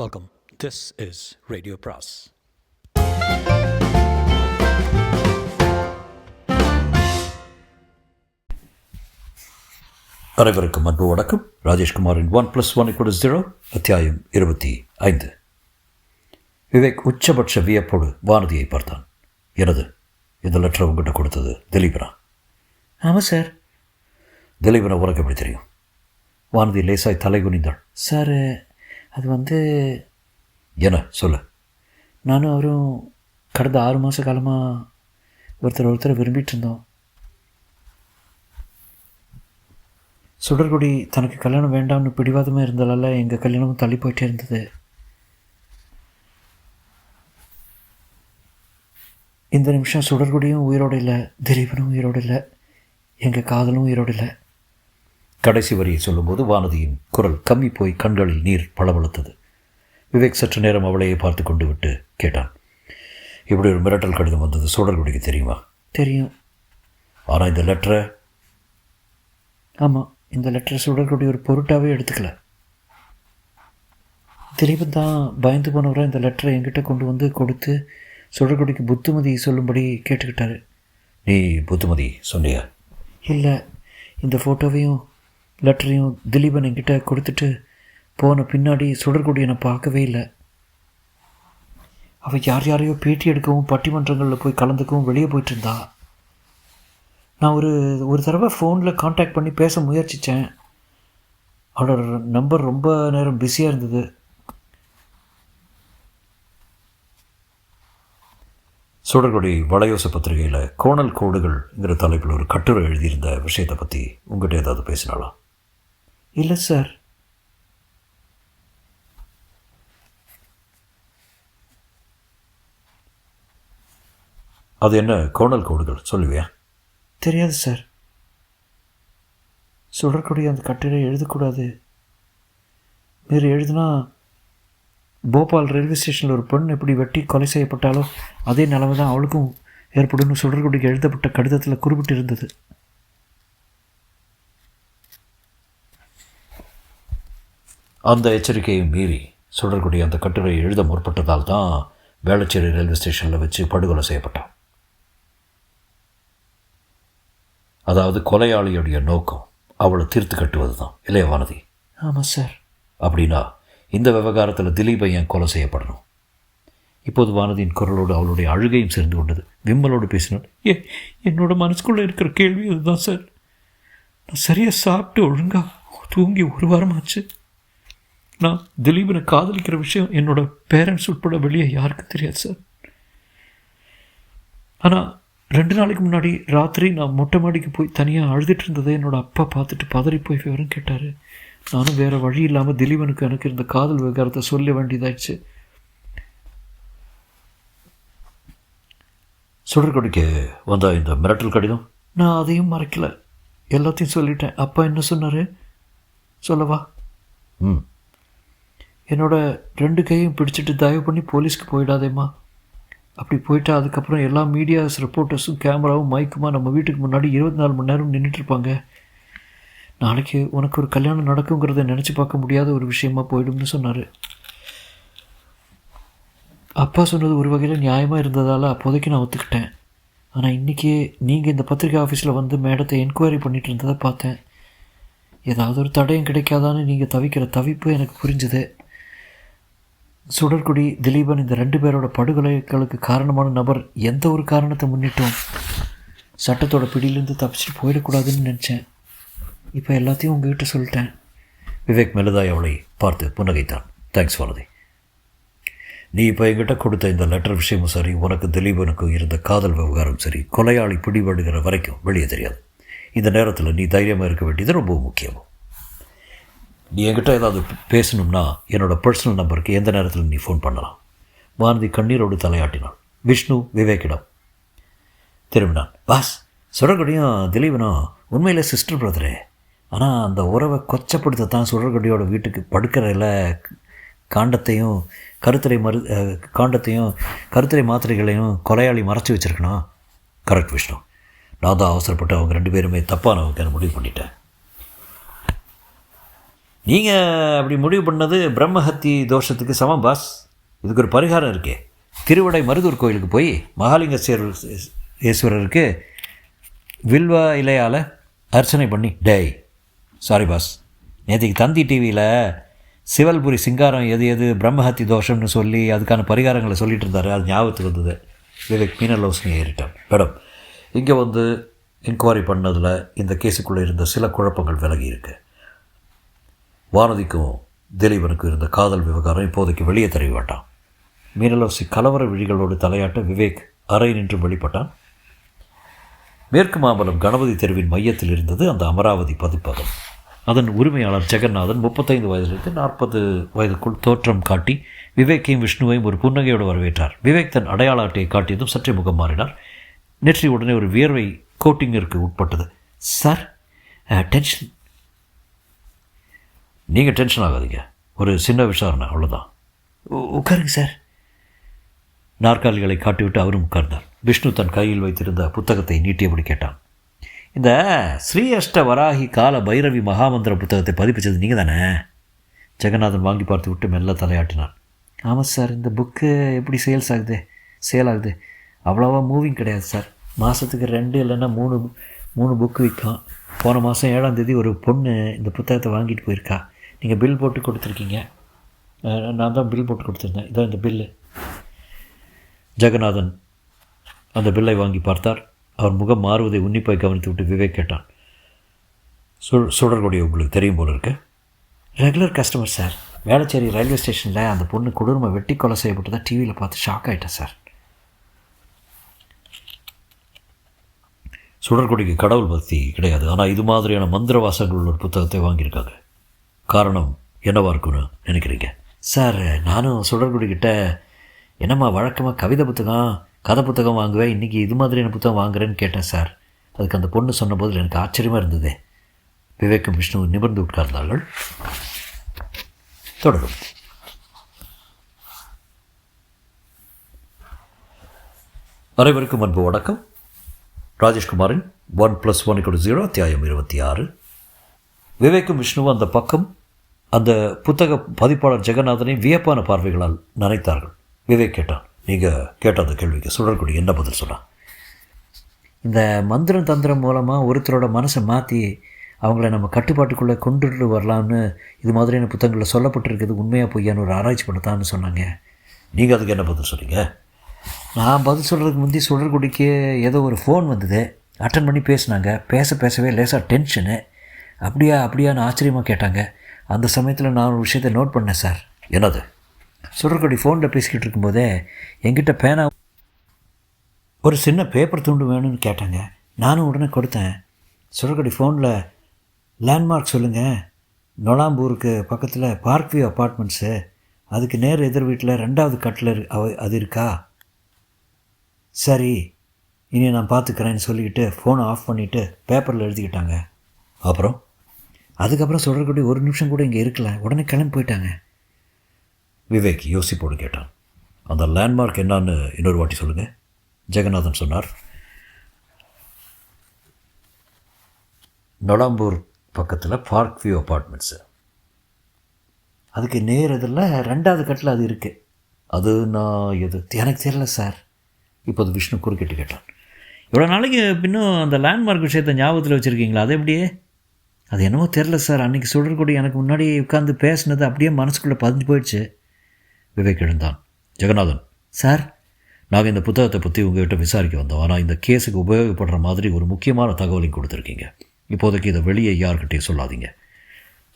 Welcome. This is Radio Pras. அனைவருக்கும் அன்பு வணக்கம். ராஜேஷ்குமாரின் 1+1=0 அத்தியாயம் 25. விவேக் உச்சபட்ச வியப்போடு வானதியை பார்த்தான். எனது இந்த லெட்டரை உங்ககிட்ட கொடுத்தது திலீபனா? ஆமாம் சார். திலீபனை உனக்கு எப்படி தெரியும்? வானதி லேசாய் தலை குனிந்தாள். சார் அது என்ன சொல்லு. நானும் அவரும் கடந்த 6 மாத காலமாக ஒருத்தர் விரும்பிகிட்டு இருந்தோம். சுடர்குடி தனக்கு கல்யாணம் வேண்டாம்னு பிடிவாதமாக இருந்ததால எங்கள் கல்யாணமும் தள்ளி போயிட்டே இருந்தது. இந்த நிமிஷம் சுடர்குடியும் உயிரோடு இல்லை, திலீபனும் உயிரோடு இல்லை, எங்கள் காதலும் உயிரோடு இல்லை. கடைசி வரியை சொல்லும்போது வானதியின் குரல் கம்மி போய் கண்களில் நீர் பளபளத்தது. விவேக் சற்று நேரம் அவளையே பார்த்து கொண்டு விட்டு கேட்டான். இப்படி ஒரு மிரட்டல் கடிதம் வந்தது சுடர்குடிக்கு தெரியுமா? தெரியும். ஆனால் இந்த லெட்டரை? ஆமாம், இந்த லெட்டரை சுடர்குடி ஒரு பொருட்டாகவே எடுத்துக்கல. திலீபன் தான் பயந்து போனவராக இந்த லெட்டரை என்கிட்ட கொண்டு வந்து கொடுத்து சுடர்குடிக்கு புத்துமதி சொல்லும்படி கேட்டுக்கிட்டாரு. நீ புத்துமதி சொன்னியா? இல்லை, இந்த ஃபோட்டோவையும் லெட்டரையும் திலீபன் என்கிட்ட கொடுத்துட்டு போன பின்னாடி சுடர்குடி என்னை பார்க்கவே இல்லை. அவள் யாரையோ பேட்டி எடுக்கவும் பட்டிமன்றங்களில் போய் கலந்துக்கவும் வெளியே போயிட்டு இருந்தா. நான் ஒரு தடவை ஃபோனில் காண்டாக்ட் பண்ணி பேச முயற்சித்தேன். அவளோட நம்பர் ரொம்ப நேரம் பிஸியாக இருந்தது. சுடர்குடி வளையோச பத்திரிகையில் கோணல் கோடுகள்ங்கிற தலைப்பில் ஒரு கட்டுரை எழுதியிருந்த விஷயத்தை பற்றி உங்கள்கிட்ட ஏதாவது பேசினாளா? இல்லை சார். அது என்ன கோணல் கோடுகள் சொல்லுவியா? தெரியாது சார். சுடர்குடி அந்த கட்டுரை எழுதக்கூடாது. வேறு எழுதுனா போபால் ரயில்வே ஸ்டேஷனில் ஒரு பெண் எப்படி வெட்டி கொலை செய்யப்பட்டாலோ அதே நிலைமை தான் அவளுக்கும் ஏற்படும் சுடர்குடிக்கு எழுதப்பட்ட கடிதத்தில் குறிப்பிட்டிருந்தது. அந்த எச்சரிக்கையை மீறி சுடர்குடி அந்த கட்டுரை எழுத முற்பட்டதால் தான் வேளச்சேரி ரயில்வே ஸ்டேஷனில் வச்சு படுகொலை செய்யப்பட்டான். அதாவது கொலையாளியுடைய நோக்கம் அவளை தீர்த்து கட்டுவது தான் இல்லையா வானதி? ஆமாம் சார். அப்படின்னா இந்த விவகாரத்தில் திலீபை ஏன் கொலை செய்யப்படணும்? இப்போது வானதியின் குரலோடு அவளுடைய அழுகையும் சேர்ந்து கொண்டது. விம்மலோடு பேசினாள். என்னோட மனசுக்குள்ளே இருக்கிற கேள்வி அதுதான் சார். நான் சரியாக சாப்பிட்டு ஒழுங்காக தூங்கி 1 வாரமாச்சு. நான் திலீபனை காதலிக்கிற விஷயம் என்னோட பேரண்ட்ஸ் உட்பட வெளியே யாருக்கும் தெரியாது சார். ஆனால் 2 நாளைக்கு முன்னாடி ராத்திரி நான் மொட்டை மாடிக்கு போய் தனியாக அழுதுட்டு இருந்ததை என்னோடய அப்பா பார்த்துட்டு பதறி போய் விவரம் கேட்டார். நானும் வேறு வழி இல்லாமல் திலீபனுக்கு எனக்கு இருந்த காதல் விவகாரத்தை சொல்ல வேண்டியதாயிடுச்சு. சுடர்குடிக்கு வந்த இந்த மிரட்டல் கடிதம்? நான் அதையும் மறைக்கல, எல்லாத்தையும் சொல்லிட்டேன். அப்பா என்ன சொன்னார் சொல்லவா? என்னோட 2 கையும் பிடிச்சிட்டு தயவு பண்ணி போலீஸ்க்கு போயிடாதேம்மா. அப்படி போயிட்டா அதுக்கப்புறம் எல்லா மீடியாஸ் ரிப்போர்ட்டர்ஸும் கேமராவும் மைக்குமா நம்ம வீட்டுக்கு முன்னாடி 24 மணி நேரம் நின்றுட்டுருப்பாங்க. நாளைக்கு உனக்கு ஒரு கல்யாணம் நடக்குங்கிறத நினச்சி பார்க்க முடியாத ஒரு விஷயமா போயிடும்னு சொன்னார். அப்பா சொன்னது ஒரு வகையில் நியாயமாக இருந்ததால் அப்போதைக்கு நான் ஒத்துக்கிட்டேன். ஆனால் இன்றைக்கி நீங்கள் இந்த பத்திரிக்கை ஆஃபீஸில் வந்து மேடத்தை என்கொயரி பண்ணிகிட்டு இருந்ததை பார்த்தேன். ஏதாவது ஒரு தடயம் கிடைக்காதான்னு நீங்கள் தவிக்கிற தவிப்பு எனக்கு புரிஞ்சுது. சுடர்குடி, திலீபன் இந்த 2 பேரோட படுகொலைகளுக்கு காரணமான நபர் எந்த ஒரு காரணத்தை முன்னிட்டும் சட்டத்தோட பிடியிலேருந்து தப்பிச்சுட்டு போயிடக்கூடாதுன்னு நினச்சேன். இப்போ எல்லாத்தையும் உங்ககிட்ட சொல்லிட்டேன். விவேக் மெலுதாய் அவளை பார்த்து புன்னகைத்தான். தேங்க்ஸ் வானதி. நீ இப்போ என்கிட்ட கொடுத்த இந்த லெட்டர் விஷயமும் சரி, உனக்கு திலீபனுக்கும் இருந்த காதல் விவகாரம் சரி, கொலையாளி பிடிபடுகிற வரைக்கும் வெளியே தெரியாது. இந்த நேரத்தில் நீ தைரியமாக இருக்க வேண்டியது ரொம்ப முக்கியமும். நீ என்கிட்ட ஏதாவது பேசணும்னா என்னோடய பர்சனல் நம்பருக்கு எந்த நேரத்தில் நீ ஃபோன் பண்ணலாம். வானதி கண்ணீரோடு தலையாட்டினான். விஷ்ணு விவேக்கிடம் திரும்பினான். பாஸ், சுடர்குடியும் திலீபனும் உண்மையில் சிஸ்டர் பிரதரே. ஆனால் அந்த உறவை கொச்சப்படுத்தத்தான் சுடர்குடியோட வீட்டுக்கு படுக்கறையில் காண்டத்தையும் கருத்தரை மாத்திரைகளையும் கொலையாளி மறைச்சி வச்சுருக்கணும். கரெக்ட் விஷ்ணு. நான் தான் அவசரப்பட்டு அவங்க 2 பேருமே தப்பானவங்க முடிவு பண்ணிட்டேன். நீங்கள் அப்படி முடிவு பண்ணது பிரம்மஹத்தி தோஷத்துக்கு சமம் பாஸ். இதுக்கு ஒரு பரிகாரம் இருக்கே. திருவடை மருதூர் கோயிலுக்கு போய் மகாலிங்கேஸ்வரருக்கு வில்வ இலையால் அர்ச்சனை பண்ணி சாரி பாஸ், நேற்றுக்கு தந்தி டிவியில் சிவல்புரி சிங்காரம் எது பிரம்மஹத்தி தோஷம்னு சொல்லி அதுக்கான பரிகாரங்களை சொல்லிகிட்டு இருந்தார். அது ஞாபகத்துக்கு வந்தது. விவேக் மீனல் ஹவுஸ்னு ஏறிட்டான். மேடம், இங்கே வந்து என்கொயரி பண்ணதில் இந்த கேஸுக்குள்ளே இருந்த சில குழப்பங்கள் விலகி இருக்கு. வானதிக்கும் திலீபனுக்கும் இருந்த காதல் விவகாரம் இப்போதைக்கு வெளியே தெரிய வேண்டாம். மீனல் ஹவுஸி கலவர விழிகளோடு தலையாட்ட விவேக் அறை நின்று வெளிப்பட்டான். மேற்கு மாம்பலம் கணபதி தெருவின் மையத்தில் இருந்தது அந்த அமராவதி பதிப்பகம். அதன் உரிமையாளர் ஜெகநாதன் 35 வயதிலிருந்து 40 வயதுக்குள் தோற்றம் காட்டி விவேக்கையும் விஷ்ணுவையும் ஒரு புன்னகையோடு வரவேற்றார். விவேக் தன் அடையாள அட்டையை காட்டியதும் சற்றே முகம் மாறினார். நெற்றி உடனே ஒரு வியர்வை கோட்டிங்கிற்கு உட்பட்டது. Sir, tension. நீங்கள் டென்ஷன் ஆகாதீங்க, ஒரு சின்ன விசாரணை, அவ்வளோதான். உட்காருங்க சார். நாற்காலிகளை காட்டிவிட்டு அவரும் உட்கார்ந்தார். விஷ்ணு தன் கையில் வைத்திருந்த புத்தகத்தை நீட்டியபடி கேட்டான். இந்த ஸ்ரீ அஷ்ட வராகி கால பைரவி மகாமந்திர புத்தகத்தை பதிப்பிச்சது நீங்கள் தானே? ஜெகநாதன் வாங்கி பார்த்து விட்டு மெல்ல தலையாட்டினான். ஆமாம் சார், இந்த புக்கு எப்படி சேல் ஆகுது? அவ்வளோவா மூவிங் கிடையாது சார். மாதத்துக்கு 2 இல்லைன்னா 3 புக்கு விற்கும். போன மாதம் 7ஆம் தேதி ஒரு பொண்ணு இந்த புத்தகத்தை வாங்கிட்டு போயிருக்கா. நீங்கள் பில் போட்டு கொடுத்துருக்கீங்க. நான் தான் பில் போட்டு கொடுத்துருந்தேன். இதான் இந்த பில்லு. ஜெகநாதன் அந்த பில்லை வாங்கி பார்த்தார். அவர் முகம் மாறுவதை உன்னிப்பாய் கவனித்து விட்டு விவேக் கேட்டான். சுடர்கொடி உங்களுக்கு தெரியும் போல இருக்கு. Regular customer sir. Velachery railway ஸ்டேஷனில் அந்த பொண்ணு கொடூரமை வெட்டி கொலை செய்யப்பட்டு தான் டிவியில் பார்த்து ஷாக் ஆகிட்டேன் சார். சுடர்கொடிக்கு கடவுள் பக்தி கிடையாது. ஆனால் இது மாதிரியான மந்திர வாசகங்கள் ஒரு புத்தகத்தை வாங்கியிருக்காங்க. காரணம் என்னவா இருக்குன்னு நினைக்கிறீங்க? சார், நானும் சுடர்கொடிக்கிட்ட என்னம்மா வழக்கமாக கவிதை புத்தகம், கதை புத்தகம் வாங்குவேன், இன்றைக்கி இது மாதிரியான புத்தகம் வாங்குறேன்னு கேட்டேன் சார். அதுக்கு அந்த பொண்ணு சொன்ன போதில் எனக்கு ஆச்சரியமாக இருந்தது. விவேக்கும் விஷ்ணுவும் நிமிர்ந்து உட்கார்ந்தார்கள். தொடரும். அனைவருக்கும் அன்பு வணக்கம். ராஜேஷ்குமாரின் 1+1=0 அத்தியாயம் 26. விவேக்கும் விஷ்ணுவும் அந்த பக்கம் அந்த புத்தக பதிப்பாளர் ஜெகநாதனை வியப்பான பார்வைகளால் நனைத்தார்கள். விவேக் கேட்டான். நீங்கள் கேட்ட அந்த கேள்விக்கு சுடர்கொடி என்ன பதில் சொன்னான்? இந்த மந்திரம் தந்திரம் மூலமாக ஒருத்தரோட மனசை மாற்றி அவங்கள நம்ம கட்டுப்பாட்டுக்குள்ளே கொண்டுட்டு வரலாம்னு இது மாதிரியான புத்தகங்களில் சொல்லப்பட்டிருக்கிறது உண்மையாக பொய்யான்னு ஒரு ஆராய்ச்சி பண்ணத்தான்னு சொன்னாங்க. நீங்கள் அதுக்கு என்ன பதில் சொன்னீங்க? நான் பதில் சொல்கிறதுக்கு முந்தி சுடர்கொடிக்கு ஏதோ ஒரு ஃபோன் வந்தது. அட்டன் பண்ணி பேசினாங்க. பேசவே லேசாக டென்ஷனு. அப்படியான்னு ஆச்சரியமாக கேட்டாங்க. அந்த சமயத்தில் நான் ஒரு விஷயத்தை நோட் பண்ணேன் சார். என்னது? சுடர்கொடி ஃபோனில் பேசிக்கிட்டு இருக்கும்போதே என்கிட்ட பேனா ஒரு சின்ன பேப்பர் துண்டு வேணும்னு கேட்டாங்க. நானும் உடனே கொடுத்தேன். சுடர்கொடி ஃபோனில் லேண்ட்மார்க் சொல்லுங்கள், நொலாம்பூருக்கு பக்கத்தில் பார்க் வியூ அப்பார்ட்மெண்ட்ஸு, அதுக்கு நேர் எதிர் வீட்டில் 2வது கட்டில் அது இருக்கா? சரி, இனி நான் பார்த்துக்கிறேன்னு சொல்லிக்கிட்டு ஃபோனை ஆஃப் பண்ணிவிட்டு பேப்பரில் எழுதிக்கிட்டாங்க. அதுக்கப்புறம் சுடர்கொடி ஒரு நிமிஷம் கூட இங்கே இருக்கல, உடனே கிளம்பி போயிட்டாங்க. விவேக் யோசிப்போடு கேட்டான். அந்த லேண்ட்மார்க் என்னான்னு இன்னொரு வாட்டி சொல்லுங்கள். ஜெகநாதன் சொன்னார். நொலாம்பூர் பக்கத்தில் பார்க் வியூ அப்பார்ட்மெண்ட்ஸு, அதுக்கு நேர் இதில் 2வது கட்டில் அது இருக்குது. அது நான் எனக்கு தெரியல சார். இப்போது விஷ்ணு குறுக்கிட்டு கேட்டான். இவ்வளோ நாளைக்கு இன்னும் அந்த லேண்ட்மார்க் விஷயத்தை ஞாபகத்தில் வச்சுருக்கீங்களா? அது எப்படியே? அது என்னமோ தெரில சார். அன்றைக்கி சுடர்கொடி எனக்கு முன்னாடி உட்காந்து பேசினது அப்படியே மனசுக்குள்ளே பதிஞ்சு போயிடுச்சு. விவேக் எழுந்தான். ஜெகநாதன் சார், நாங்கள் இந்த புத்தகத்தை பற்றி உங்கள்கிட்ட விசாரிக்க வந்தோம். ஆனால் இந்த கேஸுக்கு உபயோகப்படுற மாதிரி ஒரு முக்கியமான தகவலையும் கொடுத்துருக்கீங்க. இப்போதைக்கு இதை வெளியே யார்கிட்டையும் சொல்லாதீங்க.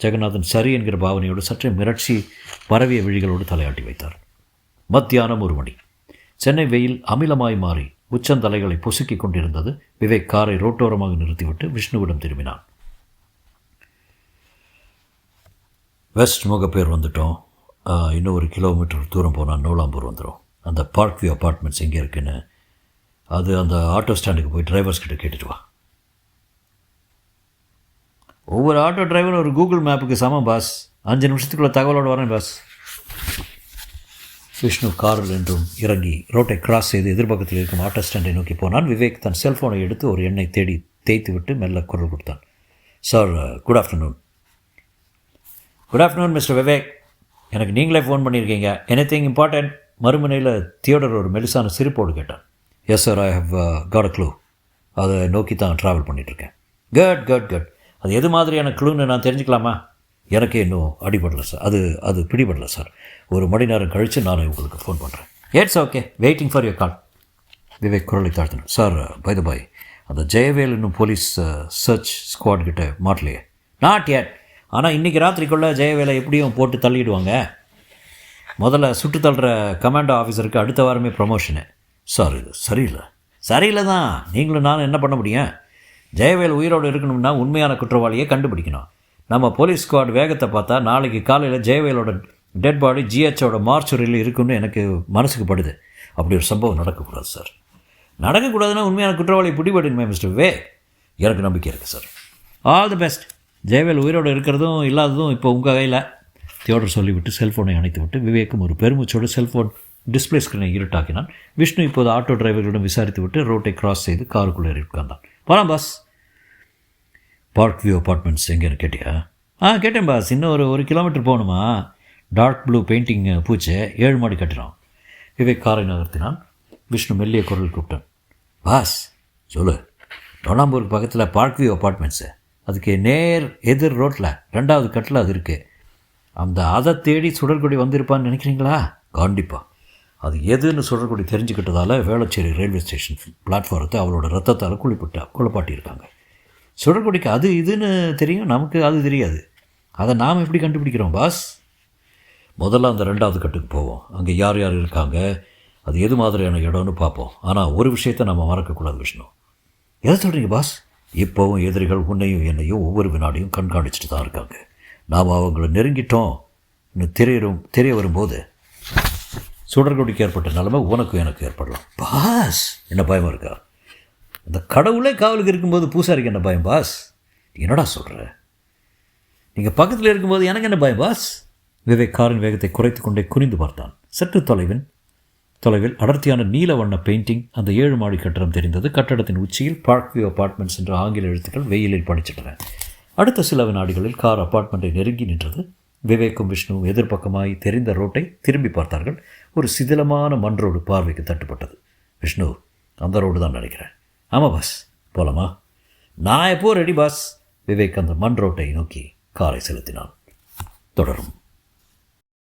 ஜெகநாதன் சரி என்கிற பாவனையோடு சற்றே மிரட்சி பரவிய விழிகளோடு தலையாட்டி வைத்தார். மத்தியானம் 1 மணி. சென்னை வெயில் அமிலமாய் மாறி உச்சந்தலைகளை பொசுக்கிக் கொண்டிருந்தது. விவேக் காரை ரோட்டோரமாக நிறுத்திவிட்டு விஷ்ணுவிடம் திரும்பினான். வெஸ்ட் முகப்பேர் வந்துட்டோம். இன்னும் 1 கிலோமீட்டர் தூரம் போனால் நோலாம்பூர் வந்துடும். அந்த பார்க் வியூ அப்பார்ட்மெண்ட்ஸ் எங்கே இருக்குன்னு அது அந்த ஆட்டோ ஸ்டாண்டுக்கு போய் டிரைவர்ஸ் கிட்ட கேட்டுட்டு வா. ஒவ்வொரு ஆட்டோ டிரைவரும் ஒரு கூகுள் மேப்புக்கு சமம் பாஸ். 5 நிமிஷத்துக்குள்ள தகவலோடு வரேன் பாஸ். விஷ்ணு காரில் என்றும் இறங்கி ரோட்டை கிராஸ் செய்து எதிர்பக்கத்தில் இருக்கும் ஆட்டோ ஸ்டாண்டை நோக்கி போனான். விவேக் தன் செல்ஃபோனை எடுத்து ஒரு எண்ணை தேடி தேய்த்து விட்டு மெல்ல குரல் கொடுத்தான். Sir, good afternoon. Good afternoon mister Vivek. எனக்கு நீங்களே ஃபோன் பண்ணியிருக்கீங்க. Anything important? மறுமுனையில் தியோடர் ஒரு மெலிசான சிரிப்போடு கேட்டான். Yes sir, I have got a clue. அதை நோக்கி தான் ட்ராவல் பண்ணிகிட்ருக்கேன். Good good good. அது எது மாதிரியான க்ளூன்னு நான் தெரிஞ்சுக்கலாமா? எனக்கே இன்னும் அடிபடலை சார். அது பிடிபடலை சார். ஒரு மணி நேரம் கழித்து நான் உங்களுக்கு ஃபோன் பண்ணுறேன். It's okay, waiting for your கால். விவேக் குரலை தாழ்த்தினேன். சார், பை த பாய், அந்த ஜெயவேல் இன்னும் போலீஸ் சர்ச் ஸ்குவாட் கிட்ட மாட்டலையே? Not yet. ஆனால் இன்றைக்கி ராத்திரிக்குள்ளே ஜெயவேலை எப்படியும் போட்டு தள்ளிடுவாங்க. முதல்ல சுட்டு தள்ளுற கமாண்டோ ஆஃபீஸருக்கு அடுத்த வாரமே ப்ரமோஷனு. சார், இது சரியில்லை தான். நீங்களும் நானும் என்ன பண்ண முடியும்? ஜெயவேல் உயிரோடு இருக்கணும்னா உண்மையான குற்றவாளியை கண்டுபிடிக்கணும். நம்ம போலீஸ் ஸ்குவாட் வேகத்தை பார்த்தா நாளைக்கு காலையில் ஜெயவேலோட டெட் பாடி ஜிஹெச்சோட மார்ச்சுரியில் இருக்குன்னு எனக்கு மனசுக்கு படுது. அப்படி ஒரு சம்பவம் நடக்கக்கூடாது சார். நடக்கக்கூடாதுன்னா உண்மையான குற்றவாளி பிடிபடணுமே மிஸ்டர் விவேக். எனக்கு நம்பிக்கை இருக்குது sir. All the best. Jayavel உயிரோடு இருக்கிறதும் இல்லாததும் இப்போ உங்கள் கையில். தியோடர் சொல்லிவிட்டு செல்ஃபோனை அணைத்து விட்டு விவேக்கும் ஒரு பெருமூச்சோடு செல்ஃபோன் டிஸ்பிளே ஸ்க்ரீனை இருட்டாக்கினான். விஷ்ணு இப்போது ஆட்டோ டிரைவர்களிடம் விசாரித்து விட்டு ரோட்டை கிராஸ் செய்து காருக்குள்ளே உட்கார்ந்தான். போகலாம் பாஸ். பார்க் வியூ அப்பார்ட்மெண்ட்ஸ் எங்கேன்னு கேட்டியா? கேட்டேன் பாஸ். இன்னும் ஒரு கிலோமீட்டர் போகணுமா? டார்க் ப்ளூ பெயிண்டிங் பூச்சை 7 மாடி கட்டினோம். விவேக் காரை நகர்த்தினான். விஷ்ணு மெல்லிய குரல் கூப்பிட்டான். பாஸ் சொல்லு. டொனாம்பூருக்கு பக்கத்தில் பார்க் வியூ அப்பார்ட்மெண்ட்ஸு. அதுக்கு நேர் எதிர் ரோட்டில் 2வது கட்டில் அது இருக்குது. அதை தேடி சுடர்கொடி வந்திருப்பான்னு நினைக்கிறீங்களா? கண்டிப்பாக. அது எதுன்னு சுடர்கொடி தெரிஞ்சுக்கிட்டதால் வேளச்சேரி ரயில்வே ஸ்டேஷன் பிளாட்ஃபாரத்தை அவளோட ரத்தத்தால் குளிப்பாட்டியிருக்காங்க. சுடர்கொடிக்கு அது இதுன்னு தெரியும், நமக்கு அது தெரியாது. அதை நாம் எப்படி கண்டுபிடிக்கிறோம் பாஸ்? முதல்ல அந்த 2வது கட்டுக்கு போவோம். அங்கே யார் யார் இருக்காங்க, அது எது மாதிரியான இடம்னு பார்ப்போம். ஆனால் ஒரு விஷயத்தை நம்ம மறக்கக்கூடாது விஷ்ணு. எதை சொல்கிறீங்க பாஸ்? இப்போவும் எதிரிகள் உன்னையும் என்னையும் ஒவ்வொரு வினாடியும் கண்காணிச்சுட்டு தான் இருக்காங்க. நாம் அவங்கள நெருங்கிட்டோம் தெரிய வரும்போது சுடர்கொடிக்கு ஏற்பட்ட நிலைமை உனக்கும் எனக்கு ஏற்படலாம். பாஸ், என்ன பயமாக இருக்கா? அந்த கடவுளே காவலுக்கு இருக்கும்போது பூசாரிக்கு என்ன பயம் பாஸ்? என்னடா சொல்கிற? நீங்கள் பக்கத்தில் இருக்கும்போது எனக்கு என்ன பயம் பாஸ்? விவேக் காரின் வேகத்தை குறைத்து கொண்டே குறிந்து பார்த்தான். சற்று தொலைவில் அடர்த்தியான நீல வண்ண பெயிண்டிங் அந்த 7 மாடி கட்டடம் தெரிந்தது. கட்டடத்தின் உச்சியில் பார்க் வியூ அப்பார்ட்மெண்ட்ஸ் என்ற ஆங்கில எழுத்துக்கள் வெயிலில் படிச்சிட்டன. அடுத்த சில வினாடிகளில் கார் அப்பார்ட்மெண்ட்டை நெருங்கி நின்றது. விவேக்கும் விஷ்ணுவும் எதிர்பக்கமாய் தெரிந்த ரோட்டை திரும்பி பார்த்தார்கள். ஒரு சிதிலமான மண் ரோடு பார்வைக்கு தட்டுப்பட்டது. விஷ்ணு, அந்த ரோடு தான் நினைக்கிறேன். ஆமாம் பாஸ், போலாமா? நான் எப்போ ரெடி பாஸ். விவேக் அந்த மண் ரோட்டை நோக்கி காரை செலுத்தினான். தொடரும்.